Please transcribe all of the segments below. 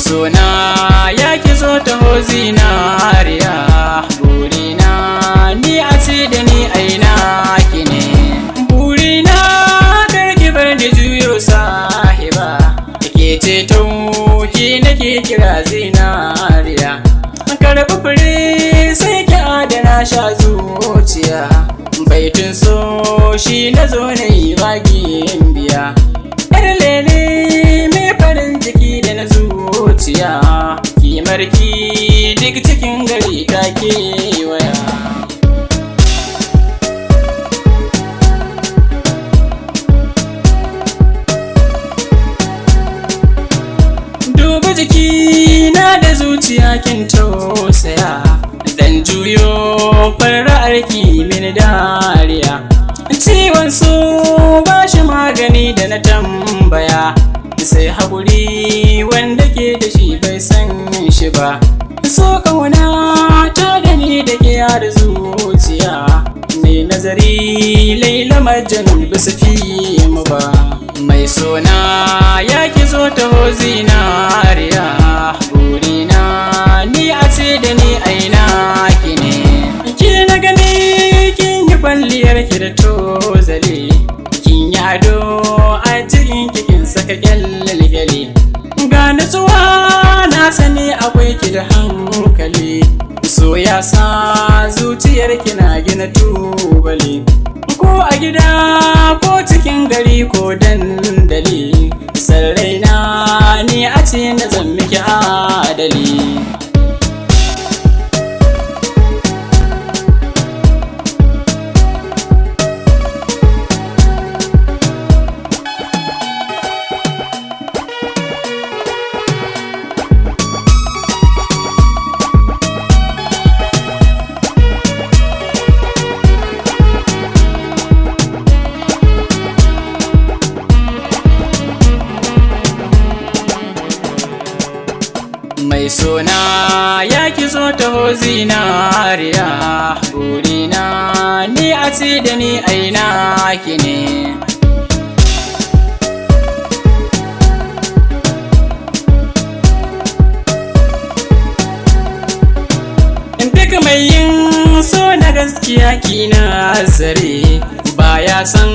sona ya ki zo taho zinariya, burina ni a ce da ni aina ki ne. Burina karki bar ni juyo sahiba, ke ce tauki nake kira zinariya. Karɓi fure sai ki adana sha zuciya, baitin so shi na zo na yi bagin biya. Yar lele mai farin ciki da na zuciya, kimarki duk cikin gari ta kewaya. Duba jiki na da zuciya kin tausaya, dan juyo fara'arki mini dariya. Ciwon so ba shi magani da na tambaya, sai haƙuri wanda ke da shi bai san shi ba. So ƙauna ta da ni da ke yada zuciya, ne nazari Laila Majnun bisa fi mu ba. Mai sona ya ki zo taho zinariya, burina ni a ce da ni aina ki ne. Ki na gani kin yi kwalliyar ki da tozali, kin yi ado a cikin kin saka kyalkyali. Ga nutsuwa na sani akwai ki da hankali, so ya sa zuciyar ki na gina tubali. Ko a gida ko cikin gari ko dandali, sarraina ni a ce na zan miki adali. Mai sona ya ki zo taho zinariya, burina ni a ce da ni aina ki ne. Duk mai yin so na gaskiya ki nazari, baya san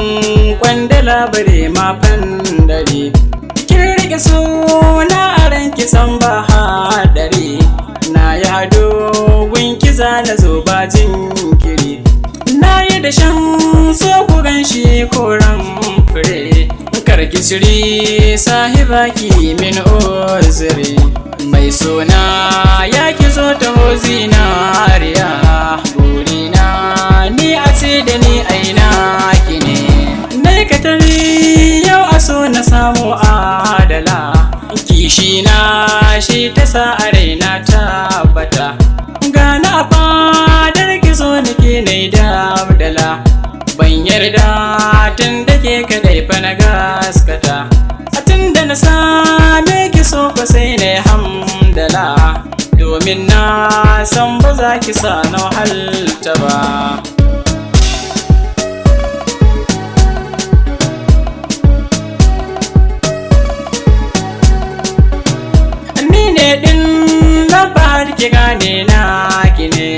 kwandala bare ma fandare. Kin rike suna a ranki san ba haɗari, na yi ado gunki na zo ba jinkiri. Na yi da shan so ku gan shi koren fure, karki shiri sahiba ki min oziri. Mai sona ya ki zo taho zinariya, burina ni a ce da ni aina ki ne. Nai katari yau a so na samu adala, kishi na shi ta sa a raina tabbata. Gana a fadar ki zo nake nai dabdala, ban yarda tun da ke kadai fa na gaskata. A tun da na same ki so fa sai na yi hamdala, domin na san ba za ki sa na wahalta ba. Din lambar ki gane na ki ne,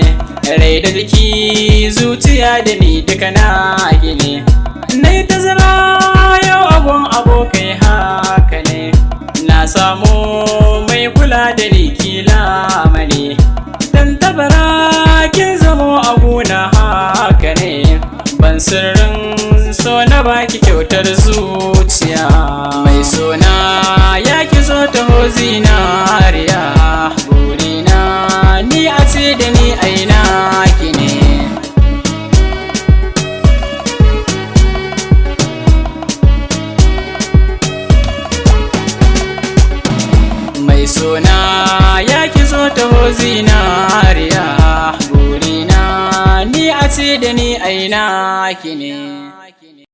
rai da jiki zuciya da ni duka na ki ne. Nai ta zama yau abun abokai haka ne, na samu mai kula da ni kila mane. Dan tabara kin zamo abuna haka ne, ban sirrin so na baki kyautar zuciya. Mai sona ya ki zo taho zinariya, burina ni a ce da ni aina ki ne. Mai sona ya ki zo taho zinariya, burina ni a ce da ni aina ki ne.